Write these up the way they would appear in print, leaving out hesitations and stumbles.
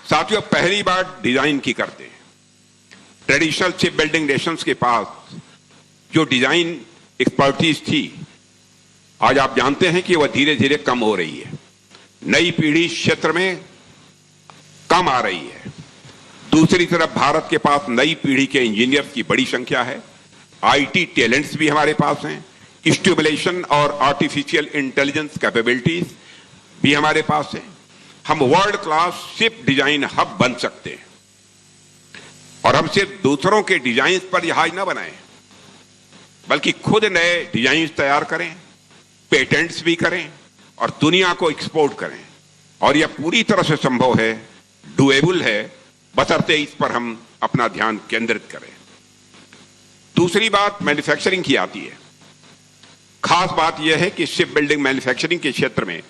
साथियों, पहली बार डिजाइन की करते हैं। ट्रेडिशनल शिप बिल्डिंग नेशंस के पास जो डिजाइन एक्सपर्टीज थी, आज आप जानते हैं कि वह धीरे धीरे कम हो रही है। नई पीढ़ी क्षेत्र में कम आ रही है। दूसरी तरफ भारत के पास नई पीढ़ी के इंजीनियर्स की बड़ी संख्या है। आईटी टैलेंट्स भी हमारे पास हैं। स्टिमुलेशन और आर्टिफिशियल इंटेलिजेंस कैपेबिलिटीज भी हमारे पास है। हम world class ship design hub बन सकते हैं। और हम सिर्फ दूसरों के डिजाइन पर जहाज न बनाएं, बल्कि खुद नए डिजाइन तैयार करें, पेटेंट्स भी करें और दुनिया को एक्सपोर्ट करें। और यह पूरी तरह से संभव है, डुएबल है, बशर्ते इस पर हम अपना ध्यान केंद्रित करें। दूसरी बात मैन्युफैक्चरिंग की आती है। खास बात यह है कि शिप बिल्डिंग मैन्युफैक्चरिंग के क्षेत्र में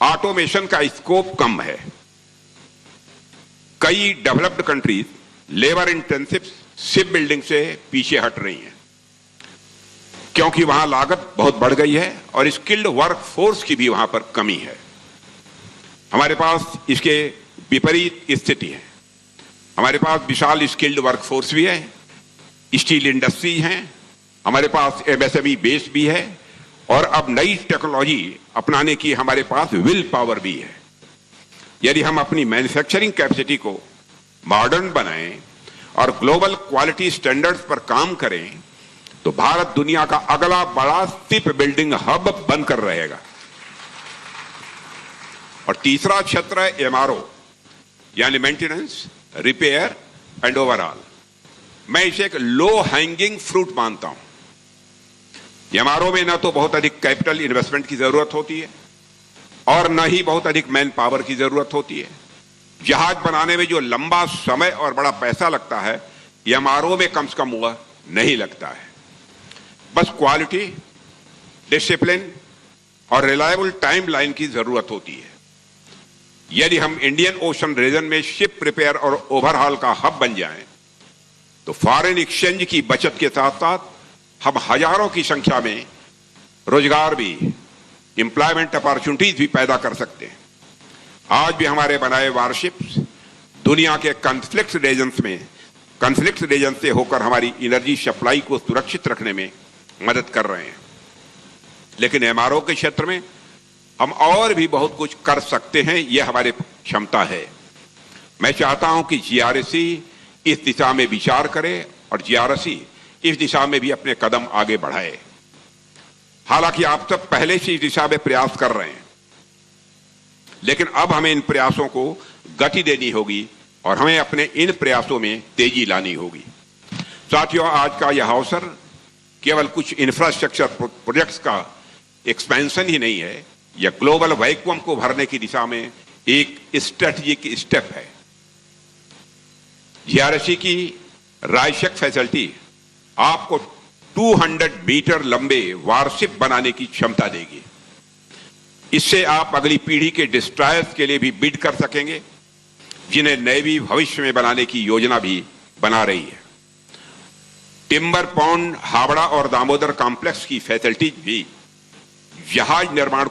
ऑटोमेशन का स्कोप कम है। कई developed countries labour intensive ship building से पीछे हट रही हैं, क्योंकि वहां लागत बहुत बढ़ गई है और स्किल्ड वर्क फोर्स की भी वहां पर कमी है। हमारे पास इसके विपरीत स्थिति है। हमारे पास विशाल स्किल्ड वर्क फोर्स भी है, स्टील इंडस्ट्री हैं, हमारे पास एमएसएमई बेस भी है और अब नई टेक्नोलॉजी अपनाने की हमारे पास विल पावर भी है। यदि हम अपनी मैन्युफैक्चरिंग कैपेसिटी को मॉडर्न बनाएं और ग्लोबल क्वालिटी स्टैंडर्ड्स पर काम करें, तो भारत दुनिया का अगला बड़ा शिप बिल्डिंग हब बनकर रहेगा। और तीसरा क्षेत्र है एमआरओ, यानी मेंटेनेंस, रिपेयर एंड ओवरऑल। मैं इसे एक लो हैंगिंग फ्रूट मानता हूं। एमआरओ में न तो बहुत अधिक कैपिटल इन्वेस्टमेंट की जरूरत होती है और न ही बहुत अधिक मैन पावर की जरूरत होती है। जहाज बनाने में जो लंबा समय और बड़ा पैसा लगता है, एमआरओ में कम से कम वह नहीं लगता है। बस क्वालिटी, डिसिप्लिन और रिलायबल टाइम लाइन की जरूरत होती है। यदि हम इंडियन ओशन रीजन में शिप रिपेयर और ओवरहॉल का हब बन जाएं, तो फॉरेन एक्सचेंज की बचत के साथ साथ हम हजारों की संख्या में रोजगार भी, एम्प्लॉयमेंट अपॉर्चुनिटीज भी पैदा कर सकते हैं। आज भी हमारे बनाए वारशिप्स दुनिया के कॉन्फ्लिक्ट रीजन से होकर हमारी एनर्जी सप्लाई को सुरक्षित रखने में मदद कर रहे हैं। लेकिन एमआरओ के क्षेत्र में हम और भी बहुत कुछ कर सकते हैं, यह हमारी क्षमता है। मैं चाहता हूं कि जीआरसी इस दिशा में विचार करे और जीआरसी इस दिशा में भी अपने कदम आगे बढ़ाए। हालांकि आप सब पहले से इस दिशा में प्रयास कर रहे हैं, लेकिन अब हमें इन प्रयासों को गति देनी होगी और हमें अपने इन प्रयासों में तेजी लानी होगी। साथियों, आज का यह अवसर केवल कुछ इंफ्रास्ट्रक्चर प्रोजेक्ट्स का एक्सपेंशन ही नहीं है, यह ग्लोबल वैक्यूम को भरने की दिशा में एक स्ट्रेटेजिक स्टेप है। जीआरसी की रायशक फैसिलिटी आपको 200 मीटर लंबे वारशिप बनाने की क्षमता देगी। इससे आप अगली पीढ़ी के डिस्ट्रॉयर्स के लिए भी बिड कर सकेंगे, जिन्हें नेवी भविष्य में बनाने की योजना भी बना रही है। टिम्बर पॉन्ड, हावड़ा और दामोदर कॉम्प्लेक्स की फैसिलिटीज भी जहाज निर्माण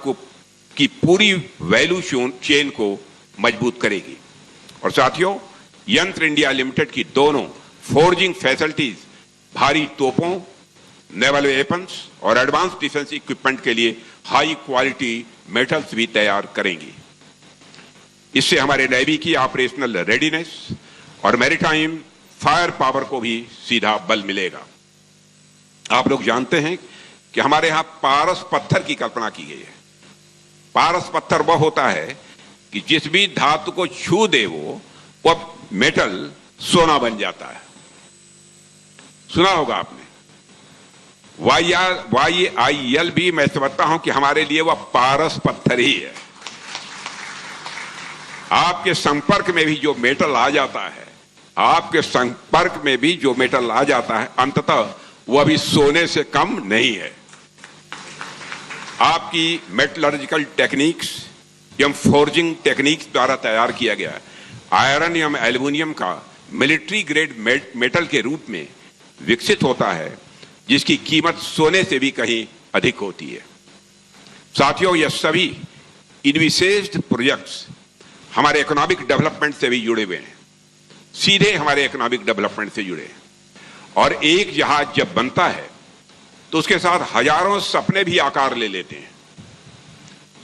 की पूरी वैल्यू चेन को मजबूत करेगी। और साथियों, यंत्र इंडिया लिमिटेड की दोनों फोर्जिंग फैसिलिटीज भारी तोपों, नेवल वेपन्स और एडवांस डिफेंस इक्विपमेंट के लिए हाई क्वालिटी मेटल्स भी तैयार करेंगी। इससे हमारे नेवी की ऑपरेशनल रेडीनेस और मैरीटाइम फायर पावर को भी सीधा बल मिलेगा। आप लोग जानते हैं कि हमारे यहां पारस पत्थर की कल्पना की गई है। पारस पत्थर वह होता है कि जिस भी धातु को छू दे वह मेटल सोना बन जाता है। सुना होगा आपने। YAIL भी मैं समझता हूं कि हमारे लिए वह पारस पत्थर ही है। आपके संपर्क में भी जो मेटल आ जाता है, अंततः वह भी सोने से कम नहीं है। आपकी मेटलर्जिकल टेक्निक्स एवं फोर्जिंग टेक्निक्स द्वारा तैयार किया गया आयरन एवं एल्यूमिनियम का मिलिट्री ग्रेड मेटल के रूप में विकसित होता है, जिसकी कीमत सोने से भी कहीं अधिक होती है। साथियों, यह सभी इनविसेज्ड प्रोजेक्ट्स हमारे इकोनॉमिक डेवलपमेंट से भी जुड़े हुए हैं, सीधे हमारे इकोनॉमिक डेवलपमेंट से जुड़े हैं। और एक जहाज जब बनता है तो उसके साथ हजारों सपने भी आकार ले लेते हैं।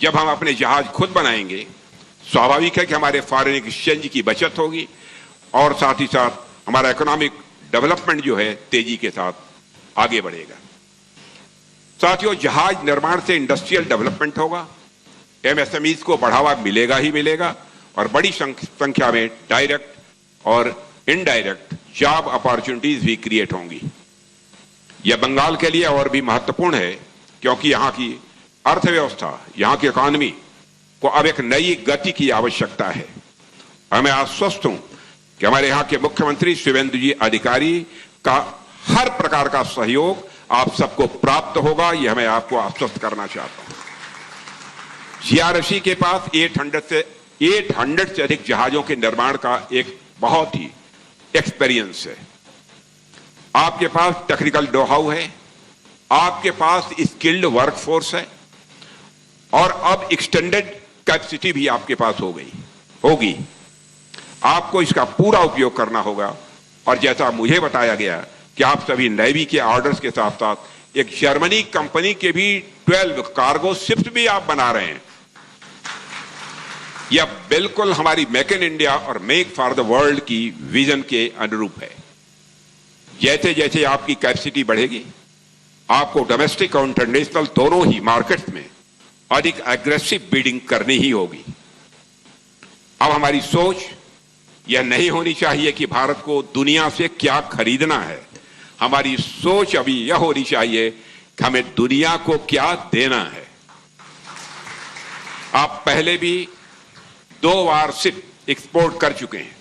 जब हम अपने जहाज खुद बनाएंगे, स्वाभाविक है कि हमारे फॉरेन एक्सचेंज की बचत होगी और साथ ही साथ हमारा इकोनॉमिक डेवलपमेंट जो है तेजी के साथ आगे बढ़ेगा। साथियों, जहाज निर्माण से इंडस्ट्रियल डेवलपमेंट होगा, एमएसएमईज को बढ़ावा मिलेगा ही मिलेगा और बड़ी संख्या में डायरेक्ट और इनडायरेक्ट जॉब अपॉर्चुनिटीज भी क्रिएट होंगी। यह बंगाल के लिए और भी महत्वपूर्ण है क्योंकि यहां की अर्थव्यवस्था, यहां की इकॉनमी को अब एक नई गति की आवश्यकता है। और मैं आश्वस्त हूं कि हमारे यहां के मुख्यमंत्री शिवेंद्र जी अधिकारी का हर प्रकार का सहयोग आप सबको प्राप्त होगा, यह मैं आपको आश्वस्त करना चाहता हूं। जीआरएससी के पास 800 से अधिक जहाजों के निर्माण का एक बहुत ही एक्सपीरियंस है। आपके पास टेक्निकल नो हाउ है, आपके पास स्किल्ड वर्कफोर्स है और अब एक्सटेंडेड कैपेसिटी भी आपके पास होगी। आपको इसका पूरा उपयोग करना होगा। और जैसा मुझे बताया गया कि आप सभी नेवी के ऑर्डर्स के साथ साथ एक जर्मनी कंपनी के भी 12 कार्गो शिप्स भी आप बना रहे हैं। यह बिल्कुल हमारी मेक इन इंडिया और मेक फॉर द वर्ल्ड की विजन के अनुरूप है। जैसे जैसे आपकी कैपेसिटी बढ़ेगी, आपको डोमेस्टिक और इंटरनेशनल दोनों ही मार्केट्स में अधिक एग्रेसिव बिडिंग करनी ही होगी। अब हमारी सोच यह नहीं होनी चाहिए कि भारत को दुनिया से क्या खरीदना है, हमारी सोच अभी यह होनी चाहिए कि हमें दुनिया को क्या देना है। आप पहले भी 2 बार शिप एक्सपोर्ट कर चुके हैं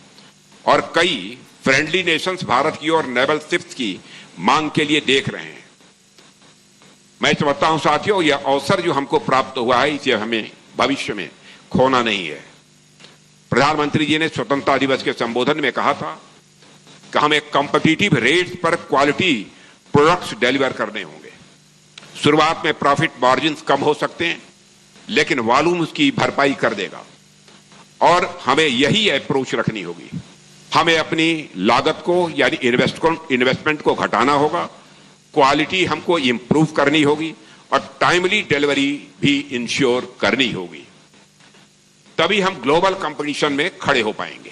और कई फ्रेंडली नेशंस भारत की और नेवल शिप्स की मांग के लिए देख रहे हैं। मैं समझता हूं साथियों, यह अवसर जो हमको प्राप्त हुआ है इसे हमें भविष्य में खोना नहीं है। प्रधानमंत्री जी ने स्वतंत्रता दिवस के संबोधन में कहा था कि हमें कॉम्पिटिटिव रेट्स पर क्वालिटी प्रोडक्ट्स डिलीवर करने होंगे। शुरुआत में प्रॉफिट मार्जिन्स कम हो सकते हैं, लेकिन वॉल्यूम उसकी भरपाई कर देगा और हमें यही अप्रोच रखनी होगी। हमें अपनी लागत को यानी इन्वेस्टमेंट को घटाना होगा, क्वालिटी हमको इंप्रूव करनी होगी और टाइमली डिलीवरी भी इंश्योर करनी होगी। तभी हम ग्लोबल कंपटीशन में खड़े हो पाएंगे।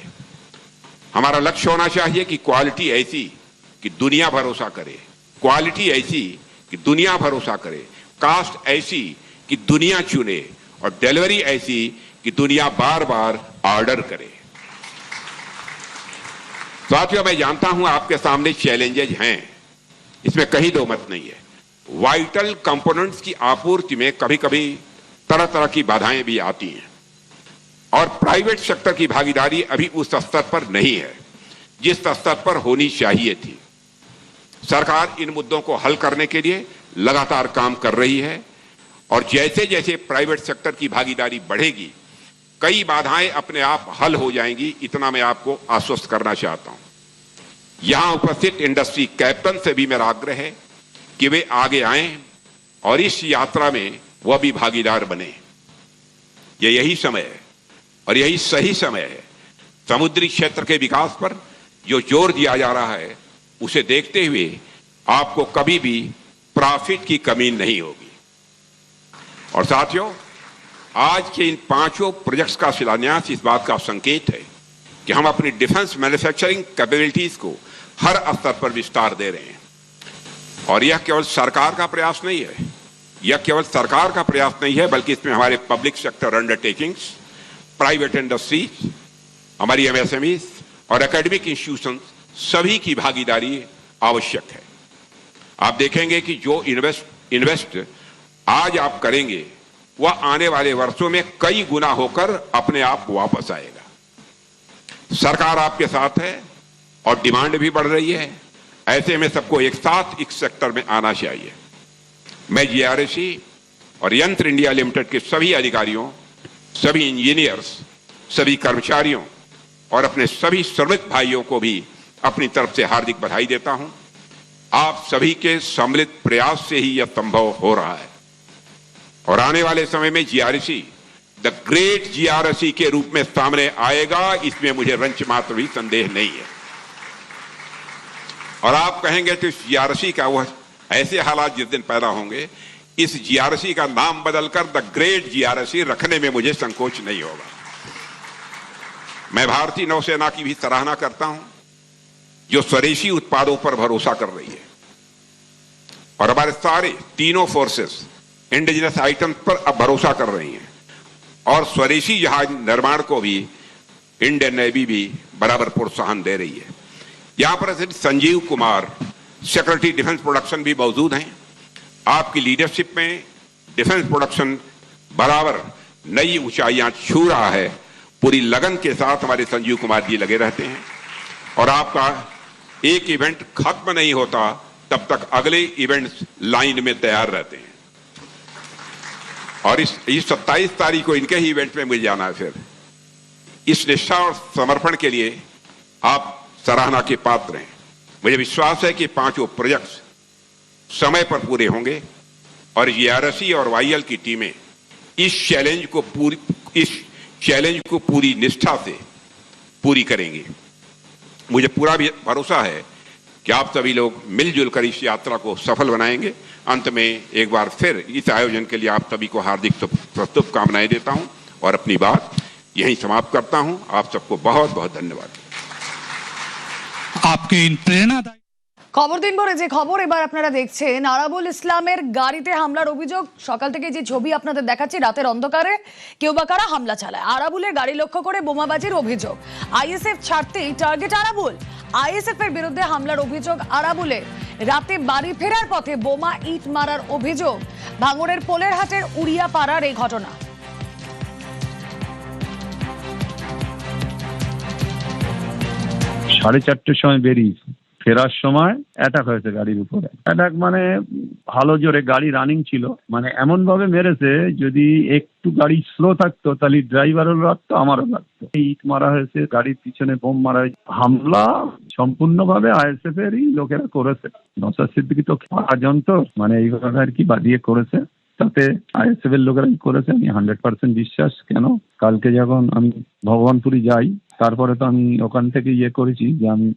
हमारा लक्ष्य होना चाहिए कि क्वालिटी ऐसी कि दुनिया भरोसा करे, क्वालिटी ऐसी कि दुनिया भरोसा करे, कास्ट ऐसी कि दुनिया चुने और डिलीवरी ऐसी कि दुनिया बार बार ऑर्डर करे। साथियों, मैं जानता हूं आपके सामने चैलेंजेस हैं, इसमें कहीं दो मत नहीं है। वाइटल कंपोनेंट्स की आपूर्ति में कभी कभी तरह तरह की बाधाएं भी आती हैं और प्राइवेट सेक्टर की भागीदारी अभी उस स्तर पर नहीं है जिस स्तर पर होनी चाहिए थी। सरकार इन मुद्दों को हल करने के लिए लगातार काम कर रही है और जैसे जैसे प्राइवेट सेक्टर की भागीदारी बढ़ेगी, कई बाधाएं अपने आप हल हो जाएंगी, इतना मैं आपको आश्वस्त करना चाहता हूं। यहां उपस्थित इंडस्ट्री कैप्टन से भी मेरा आग्रह है कि वे आगे आएं और इस यात्रा में वह भी भागीदार बने। यही समय है और यही सही समय है। समुद्री क्षेत्र के विकास पर जो जोर दिया जा रहा है, उसे देखते हुए आपको कभी भी प्रॉफिट की कमी नहीं होगी। और साथियों, आज के इन 5 प्रोजेक्ट्स का शिलान्यास इस बात का संकेत है कि हम अपनी डिफेंस मैन्युफैक्चरिंग कैपेबिलिटीज को हर स्तर पर विस्तार दे रहे हैं। और यह केवल सरकार का प्रयास नहीं है, बल्कि इसमें हमारे public sector undertakings, private industries, हमारी एमएसएमईज और एकेडमिक इंस्टीट्यूशन सभी की भागीदारी आवश्यक है। आप देखेंगे कि जो इन्वेस्ट आज आप करेंगे, वह आने वाले वर्षों में कई गुना होकर अपने आप वापस आएगा। सरकार आपके साथ है और डिमांड भी बढ़ रही है। ऐसे में सबको एक साथ इस सेक्टर में आना चाहिए। मैं जीआरएससी और यंत्र इंडिया लिमिटेड के सभी अधिकारियों, सभी इंजीनियर्स, सभी कर्मचारियों और अपने सभी श्रमिक भाइयों को भी अपनी तरफ से हार्दिक बधाई देता हूं। आप सभी के सम्मिलित प्रयास से ही यह संभव हो रहा है और आने वाले समय में जीआरएससी द ग्रेट जीआरसी के रूप में सामने आएगा, इसमें मुझे रंच मात्र भी संदेह नहीं है। और आप कहेंगे तो इस जीआरसी का वह ऐसे हालात जिस दिन पैदा होंगे, इस जीआरसी का नाम बदलकर द ग्रेट जीआरसी रखने में मुझे संकोच नहीं होगा। मैं भारतीय नौसेना की भी सराहना करता हूं, जो स्वदेशी उत्पादों पर भरोसा कर रही है, और हमारे सारे तीनों फोर्सेस इंडिजिनस आइटम्स पर अब भरोसा कर रही हैं, और स्वदेशी जहाज निर्माण को भी इंडियन नेवी भी बराबर प्रोत्साहन दे रही है। यहां पर Sanjeev Kumar, secretary defence production, भी मौजूद हैं। आपकी लीडरशिप में डिफेंस प्रोडक्शन बराबर नई ऊंचाइयां छू रहा है। पूरी लगन के साथ हमारे संजीव कुमार जी लगे रहते हैं, और आपका एक इवेंट खत्म नहीं होता तब तक अगले इवेंट्स लाइन में तैयार रहते हैं। और इस 27 तारीख को इनके ही इवेंट में मिल जाना है। फिर इस निष्ठा और समर्पण के लिए आप सराहना के पात्र हैं। मुझे विश्वास है कि पांचों प्रोजेक्ट्स समय पर पूरे होंगे, और जीआरसी और वाईएल की टीमें इस चैलेंज को पूरी निष्ठा से पूरी करेंगी। मुझे पूरा भी भरोसा है कि आप सभी लोग मिलजुल कर इस यात्रा को सफल बनाएंगे। अंत में एक बार फिर इस आयोजन के लिए आप सभी को हार्दिक शुभकामनाएं देता हूं, और अपनी बात यहीं समाप्त करता हूं। आप सबको बहुत बहुत धन्यवाद। आपके इन प्रेरणादायी খবর দিন ভরে যে খবর এবার আপনারা দেখছেন, আরাবুল ইসলামের গাড়িতে হামলার অভিযোগ। সকাল থেকে যে ছবি আপনাদের দেখাচ্ছি, রাতের অন্ধকারে কেউ বা কারা হামলা চালায়। আরাবুলের গাড়ি লক্ষ্য করে বোমাবাজির অভিযোগ। আইএসএফ ছাড়তেই টার্গেট আরাবুল। আইএসএফ এর বিরুদ্ধে হামলার অভিযোগ আরাবুলে। রাতে বাড়ি ফেরার পথে বোমা ইট মারার অভিযোগ। ভাঙড়ের পোলেরহাটের উড়িয়াপাড়ার এই ঘটনা। 4:30 সময় বেরিয়ে ফেরার সময় অ্যাটাক হয়েছে গাড়ির উপরে। অ্যাটাক মানে ভালো জোরে গাড়ি রানিং ছিল, মানে এমন ভাবে মেরেছে যদি একটু গাড়ি স্লো থাকতো তাহলে ড্রাইভারও লাগতো, আমারও লাগতো। ইট মারা হয়েছে, গাড়ির পিছনে বোম মারা হয়েছে। হামলা সম্পূর্ণভাবে আইএসএফ এরই লোকেরা করেছে। নওশাদ সিদ্দিকী তো আজন্ত, মানে এইভাবে আর কি বাদিয়ে করেছে, তাতে আইএসএফ এর লোকেরাই করেছে। আমি 100% বিশ্বাস। কেন, কালকে যখন আমি ভগবানপুরি যাই, তারপরে তো আমি ওখান থেকে করেছি যে আমি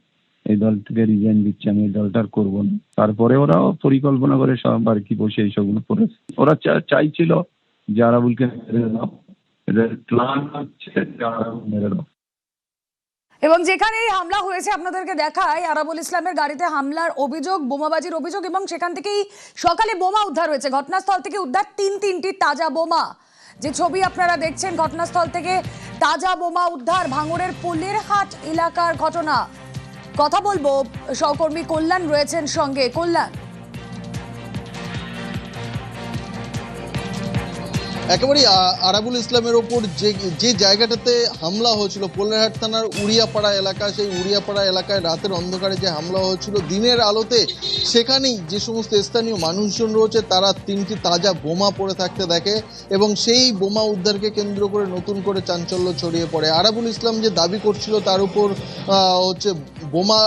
এই দল থেকে রিজাইন দিচ্ছি, আমি এই দলটার করবো না। তারপরে ওরাও পরিকল্পনা করে সব আর কি বসে এইসবগুলো করেছে। ওরা চাইছিল যে আরাবুলকে মেরে দাও, এদের প্ল্যান হচ্ছে যে আরাবুল মেরে দাও। এবং যেখানে এই হামলা হয়েছে আপনাদেরকে দেখায়, আরাবুল ইসলামের গাড়িতে হামলার অভিযোগ, বোমাবাজির অভিযোগ, এবং সেখান থেকেই সকালে বোমা উদ্ধার হয়েছে। ঘটনাস্থল থেকে উদ্ধার তিনটি তাজা বোমা। যে ছবি আপনারা দেখছেন, ঘটনাস্থল থেকে তাজা বোমা উদ্ধার। ভাঙড়ের পোলেরহাট এলাকার ঘটনা। কথা বলবো, সহকর্মী কল্যাণ রয়েছেন সঙ্গে। কল্যাণ, একেবারেই আরাবুল ইসলামের ওপর যে জায়গাটাতে হামলা হয়েছিল, পোলেরহাট থানার উড়িয়াপাড়া এলাকা, সেই উড়িয়াপাড়া এলাকায় রাতের অন্ধকারে যে হামলা হয়েছিল, দিনের আলোতে সেখানেই যে সমস্ত স্থানীয় মানুষজন রয়েছে তারা 3টি তাজা বোমা পড়ে থাকতে দেখে, এবং সেই বোমা উদ্ধারকে কেন্দ্র করে নতুন করে চাঞ্চল্য ছড়িয়ে পড়ে। আরাবুল ইসলাম যে দাবি করছিল তার উপর হচ্ছে বোমা,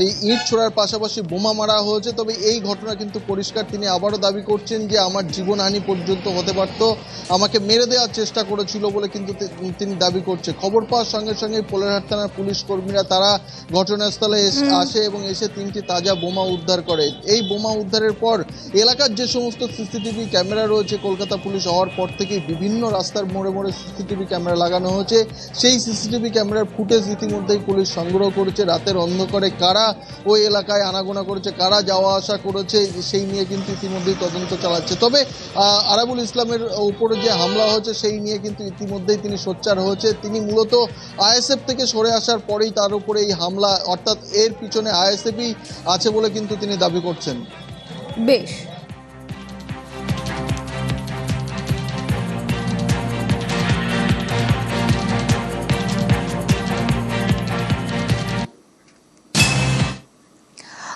এই ইট ছোড়ার পাশাপাশি বোমা মারা হয়েছে। তবে এই ঘটনা কিন্তু পরিষ্কার, তিনি আবারও দাবি করছেন যে আমার জীবনহানি পর্যন্ত হতে পারত, আমাকে মেরে দেওয়ার চেষ্টা করেছিল বলে কিন্তু তিনি দাবি করছে। খবর পাওয়ার সঙ্গে সঙ্গে পোলেরহাট থানার পুলিশ কর্মীরা তারা ঘটনাস্থলে আসে এবং এসে 3টি তাজা বোমা উদ্ধার করে। এই বোমা উদ্ধারের পর এলাকার যে সমস্ত সিসিটিভি ক্যামেরা রয়েছে, কলকাতা পুলিশ হওয়ার পর থেকে বিভিন্ন রাস্তার মোড়ে মোড়ে সিসিটিভি ক্যামেরা লাগানো হয়েছে। সেই সিসিটিভি ক্যামেরার ফুটেজ ইতিমধ্যেই পুলিশ সংগ্রহ করেছে। রাতের অন্ধকারে কারা ওই এলাকায় আনাগোনা করেছে, কারা যাওয়া আসা করেছে, সেই নিয়ে কিন্তু ইতিমধ্যেই তদন্ত চালাচ্ছে। তবে আরাবুল ইসলামের উপরে যে হামলা হয়েছে সেই নিয়ে কিন্তু ইতিমধ্যেই তিনি সোচ্চার হয়েছে। তিনি মূলত আইএসএফ থেকে সরে আসার পরেই তার উপরে এই হামলা, অর্থাৎ এর পিছনে আইএসএফই আছে বলে কিন্তু তিনি দাবি করছেন। বেশ,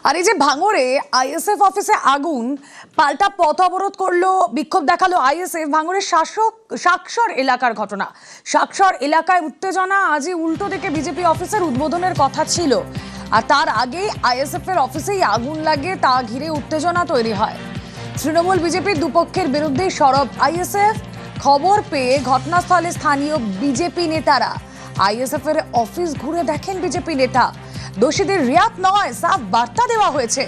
আর এই যে ভাঙড়ে আইএসএফ অফিসে আগুন, পাল্টা পথ অবরোধ করলো, বিক্ষোভ দেখালো আইএসএফ। ভাঙড়ের শাকসর এলাকার ঘটনা। শাকসর এলাকায় উত্তেজনা। আজই উল্টো দিকে বিজেপি অফিসের উদ্বোধনের কথা ছিল, আর তার আগেই আইএসএফ এর অফিসেই আগুন লাগে, তা ঘিরে উত্তেজনা তৈরি হয়। তৃণমূল বিজেপির দুপক্ষের বিরুদ্ধে সরব আইএসএফ। খবর পেয়ে ঘটনাস্থলে স্থানীয় বিজেপি নেতারা আইএসএফ এর অফিস ঘুরে দেখেন বিজেপি নেতা। দোষীদের রিয়াত নয়, সাফ বার্তা দেওয়া হয়েছে।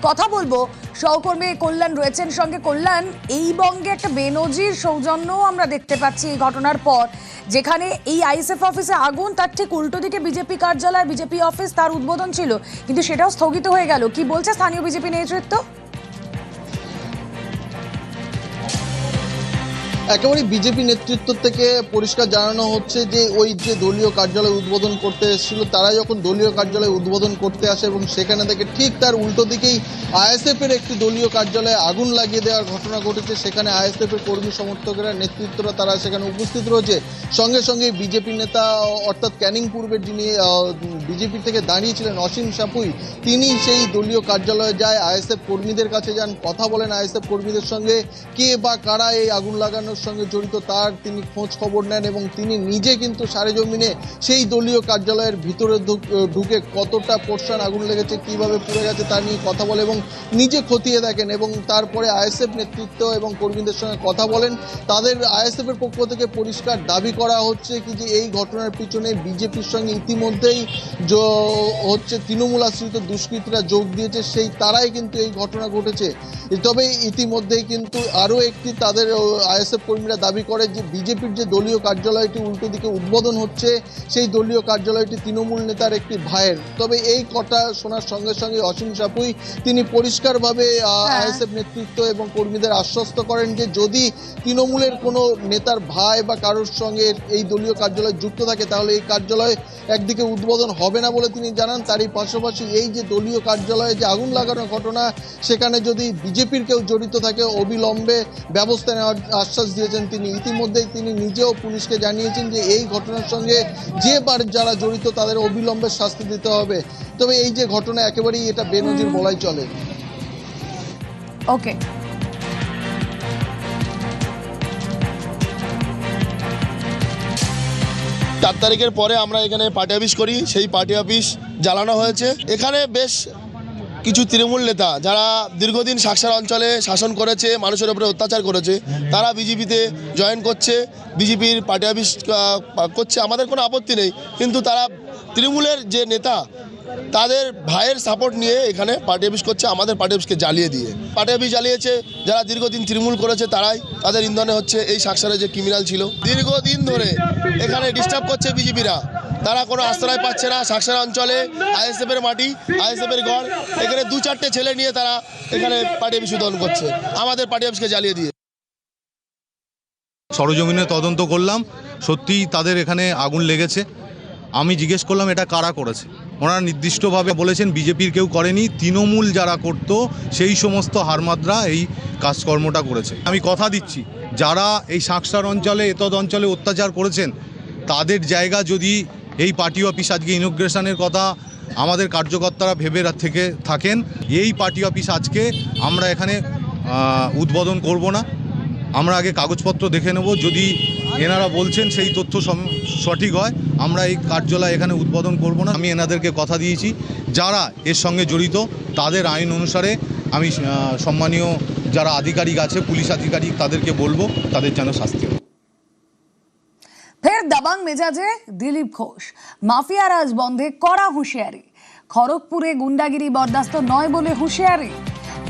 কথা বলবো, সহকর্মী কল্যাণ রয়েছেন সঙ্গে। কল্যাণ, এই বঙ্গে একটা বেনজির সৌজন্যও আমরা দেখতে পাচ্ছি এই ঘটনার পর, যেখানে এই আইএসএফ অফিসে আগুন, তার ঠিক উল্টো দিকে বিজেপি কার্যালয়, বিজেপি অফিস, তার উদ্বোধন ছিল, কিন্তু সেটাও স্থগিত হয়ে গেল। কি বলছে স্থানীয় বিজেপি নেতৃত্ব? একেবারে বিজেপি নেতৃত্ব থেকে পরিষ্কার জানানো হচ্ছে যে ওই যে দলীয় কার্যালয় উদ্বোধন করতে এসেছিল, তারা যখন দলীয় কার্যালয় উদ্বোধন করতে আসে এবং সেখানে থেকে ঠিক তার উল্টো দিকেই আইএসএফ এর একটি দলীয় কার্যালয়ে আগুন লাগিয়ে দেওয়ার ঘটনা ঘটেছে। সেখানে আইএসএফ এর কর্মী সমর্থকেরা, নেতৃত্বরা তারা সেখানে উপস্থিত রয়েছে। সঙ্গে সঙ্গে বিজেপি নেতা অর্থাৎ ক্যানিং পূর্বের যিনি বিজেপি থেকে দাঁড়িয়েছিলেন অসীম সাপুই, তিনি সেই দলীয় কার্যালয়ে যায়, আইএসএফ কর্মীদের কাছে যান, কথা বলেন আইএসএফ কর্মীদের সঙ্গে। কে বা কারা এই আগুন লাগানোর সঙ্গে জড়িত তার তিনি খোঁজ খবর নেন এবং তিনি নিজে কিন্তু সারেজমিনে সেই দলীয় কার্যালয়ের ভিতরে ঢুকে কতটা পোর্শন আগুন লেগেছে, কিভাবে পুড়ে গেছে তা নিয়ে কথা বলে এবং নিজে খতিয়ে দেখেন। এবং তারপরে আইএসএফ নেতৃত্ব এবং কর্মীদের সঙ্গে কথা বলেন। তাদের আইএসএফ এর পক্ষ থেকে পরিষ্কার দাবি করা হচ্ছে কি যে এই ঘটনার পিছনে বিজেপির সঙ্গে ইতিমধ্যেই হচ্ছে তৃণমূল আশ্রিত দুষ্কৃতীরা যোগ দিয়েছে, সেই তারাই কিন্তু এই ঘটনা ঘটেছে। তবে ইতিমধ্যেই কিন্তু আরও একটি তাদের আইএসএফ কর্মীরা দাবি করে যে বিজেপির যে দলীয় কার্যালয়টি উল্টো দিকে উদ্বোধন হচ্ছে, সেই দলীয় কার্যালয়টি তৃণমূল নেতার একটি ভাইয়ের। তবে এই কথা শোনার সঙ্গে সঙ্গে অসীম সাপুই তিনি পরিষ্কারভাবে আইএসএফ নেতৃত্ব এবং কর্মীদের আশ্বস্ত করেন যে যদি তৃণমূলের কোনো নেতার ভাই বা কারোর সঙ্গে এই দলীয় কার্যালয় যুক্ত থাকে তাহলে এই কার্যালয় একদিকে উদ্বোধন হবে না বলে তিনি জানান। তারই পাশাপাশি এই যে দলীয় কার্যালয়ে যে আগুন লাগানোর ঘটনা, সেখানে যদি বিজেপির কেউ জড়িত থাকে অবিলম্বে ব্যবস্থা নেওয়ার আশ্বাস দিয়েছেন তিনি। ইতিমধ্যেই তিনি নিজেও পুলিশকে জানিয়েছেন যে এই ঘটনার সঙ্গে যারা জড়িত তাদের অবিলম্বে শাস্তি দিতে হবে। তবে এই যে ঘটনা একেবারেই এটা বেনজির বলাই চলে। ওকে, 4 তারিখের পরে আমরা এখানে পার্টি অফিস করি, সেই পার্টি অফিস জ্বালানো হয়েছে। এখানে বেশ কিছু তৃণমূল নেতা যারা দীর্ঘদিন সাকসার অঞ্চলে শাসন করেছে, মানুষের উপরে অত্যাচার করেছে, তারা বিজেপিতে জয়েন করছে, বিজেপির পার্টি অফিস করছে। আমাদের কোনো আপত্তি নেই, কিন্তু তারা তৃণমূলের যে নেতা তাদের ভাইয়ের সাপোর্ট নিয়ে এখানে পার্টি অফিস করছে, আমাদের পার্টি অফিসকে জ্বালিয়ে দিয়ে। পার্টি অফিস জ্বালিয়েছে যারা দীর্ঘদিন তৃণমূল করেছে, তারাই তাদের ইন্ধনে হচ্ছে এই সাকসারে যে ক্রিমিনাল ছিল দীর্ঘদিন ধরে এখানে ডিস্টার্ব করছে বিজেপিরা। তারা কোনো আশ্রয় পাচ্ছে না। সাকসার অঞ্চলে আইএসএফ এর মাটি, আইএসএফ এর ঘর, এখানে 2-4টে ছেলে নিয়ে তারা এখানে পার্টি অফিস উদ্বোধন করছে, আমাদের পার্টি অফিসকে জ্বালিয়ে দিয়ে। সরজমিনে তদন্ত করলাম, সত্যিই তাদের এখানে আগুন লেগেছে। আমি জিজ্ঞেস করলাম এটা কারা করেছে, ওনারা নির্দিষ্টভাবে বলেছেন বিজেপির কেউ করেনি, তৃণমূল যারা করতো সেই সমস্ত হারমাদরা এই কাজকর্মটা করেছে। আমি কথা দিচ্ছি যারা এই সাকসার অঞ্চলে এতদ অঞ্চলে অত্যাচার করেছেন তাদের জায়গা যদি এই পার্টি অফিস আজকে ইনগ্রেশনের কথা আমাদের কার্যকর্তারা ভেবে থেকে থাকেন, এই পার্টি অফিস আজকে আমরা এখানে উদ্বোধন করব না। আমরা আগে কাগজপত্র দেখে নেব, যদি এনারা বলছেন সেই তথ্য সঠিক হয় আমরা এই কার্যালয় এখানে উদ্বোধন করব না। আমি এনাদেরকে কথা দিয়েছি যারা এর সঙ্গে জড়িত তাদের আইন অনুসারে আমি সম্মানীয় যারা আধিকারিক আছে, পুলিশ আধিকারিক, তাদেরকে বলবো তাদের যেন শাস্তি হয়। ফের দাবাং মেজাজে দিলীপ ঘোষ, মাফিয়া রাজ বন্ধে কড়া হুঁশিয়ারি। খড়গপুরে গুন্ডাগিরি বরদাস্ত নয় বলে হুঁশিয়ারি।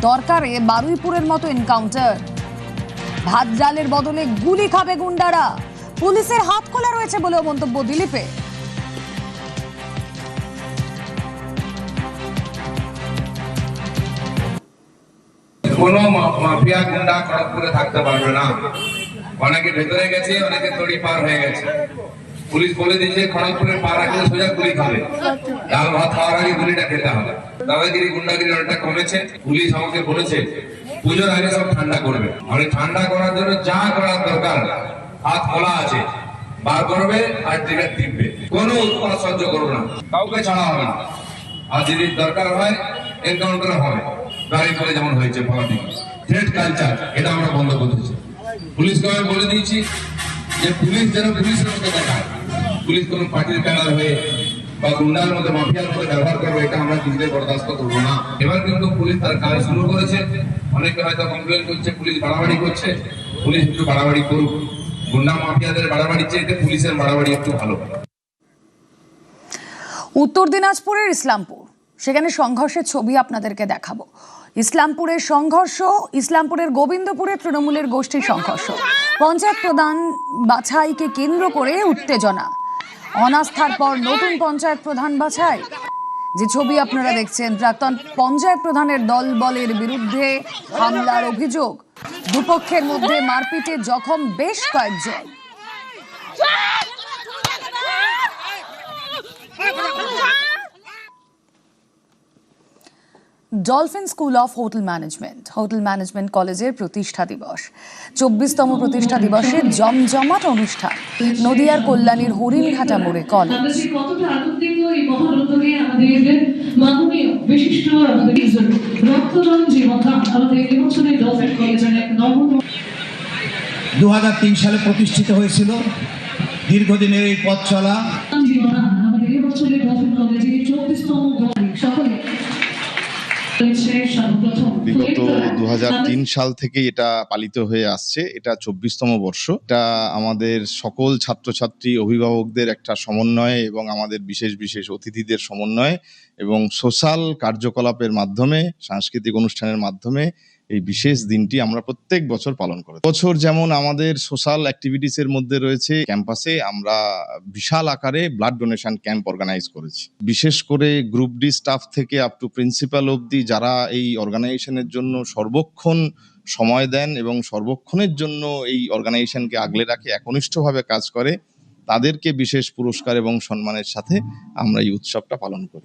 দরকারে বারুইপুরের মতো এনকাউন্টার। ভাত জালের বদলে গুলি খাবে গুন্ডারা। পুলিশের হাত খোলা রয়েছে বলেও মন্তব্য দিলীপের। কোনো মাফিয়া গুন্ডা খড়গপুরে থাকতে পারবে না। অনেকে ভেতরে গেছে, অনেকে তড়ি পার হয়ে গেছে। পুলিশ বলে দিয়েছে খড়গপুরে পা রাখলে সোজা গুলি খাবে, ডাল ভাত খাওয়ার আগে গুলিটা খেতে হবে। দাদাগিরি গুন্ডাগিরি অনেকটা কমেছে। পুলিশ আমাকে বলেছে পুজোর আগে সব ঠান্ডা করবে। মানে ঠান্ডা করার জন্য যা করার দরকার হাত খোলা আছে, বার করবে আর ট্রিগার টিপবে। কোনো উৎপাত সহ্য করবো না, কাউকে ছাড়া হবে না। আর যদি দরকার হয় এনকাউন্টার হবে, গাড়ি করে যেমন হয়েছে থ্রেট কালচার, এটা আমরা বন্ধ করতেছি। পুলিশকে আমি বলে দিয়েছি যে পুলিশ যেন পুলিশের মতো দেখায়, পুলিশ কোন পার্টির প্যানার হয়ে বা গুন্ডার মধ্যে মাফিয়ার মধ্যে ব্যবহার করবে, এটা আমরা কিছুতে বরদাস্ত করবো না। এবার কিন্তু পুলিশ তার কাজ শুরু করেছে। অনেকে হয়তো কমপ্লেন করছে পুলিশ বাড়াবাড়ি করছে, পুলিশ একটু বাড়াবাড়ি করুক, গুন্ডা মাফিয়াদের বাড়াবাড়ির চাইতে পুলিশের বাড়াবাড়ি একটু ভালো। উত্তর দিনাজপুরের ইসলামপুর, সেখানে সংঘর্ষের ছবি আপনাদেরকে দেখাবো। ইসলামপুরের সংঘর্ষ, ইসলামপুরের গোবিন্দপুরে তৃণমূলের গোষ্ঠী সংঘর্ষ, পঞ্চায়েত প্রধান বাছাইকে কেন্দ্র করে উত্তেজনা, অনাস্থার পর নতুন পঞ্চায়েত প্রধান বাছাই। যে ছবি আপনারা দেখছেন, প্রাক্তন পঞ্চায়েত প্রধানের দলবলের বিরুদ্ধে হামলার অভিযোগ, দুপক্ষের মধ্যে মারপিটে জখম বেশ কয়েকজন। Dolphin school of hotel management কলেজের প্রতিষ্ঠা দিবস, 24তম প্রতিষ্ঠা দিবসের জমজমাট অনুষ্ঠান নদিয়ার কল্যাণীর হরিণঘাটা মোড়ে কলেজ। কতটা আনন্দিত এই মহান উদ্যোগে আমাদের মাননীয় বিশিষ্ট রক্তদান জীবনদান আমাদের এবছরের ডলফিন কলেজের এক নমুনা। 2003 সালে প্রতিষ্ঠিত হয়েছিল। দীর্ঘদিনের এই পথ চলা জীবনদান আমাদের এবছরের ডলফিন কলেজের 24তম সকলে বিগত 2003 সাল থেকে এটা পালিত হয়ে আসছে। এটা 24তম বর্ষ। এটা আমাদের সকল ছাত্রছাত্রী অভিভাবকদের একটা সমন্বয় এবং আমাদের বিশেষ বিশেষ অতিথিদের সমন্বয় এবং সোশ্যাল কার্যকলাপের মাধ্যমে, সাংস্কৃতিক অনুষ্ঠানের মাধ্যমে এই বিশেষ দিনটি আমরা প্রত্যেক বছর পালন করি। বছর যেমন আমাদের সোশ্যাল অ্যাক্টিভিটিসের মধ্যে রয়েছে, ক্যাম্পাসে আমরা বিশাল আকারে ব্লাড ডোনেশন ক্যাম্প অর্গানাইজ করেছি। বিশেষ করে গ্রুপ ডি স্টাফ থেকে আপ টু প্রিন্সিপাল অবধি যারা এই অর্গানাইজেশনের জন্য সর্বক্ষণ সময় দেন এবং সর্বক্ষণের জন্য এই অর্গানাইজেশনকে আগলে রাখে, একনিষ্ঠভাবে কাজ করে, তাদেরকে বিশেষ পুরস্কার এবং সম্মানের সাথে আমরা এই উৎসবটা পালন করি।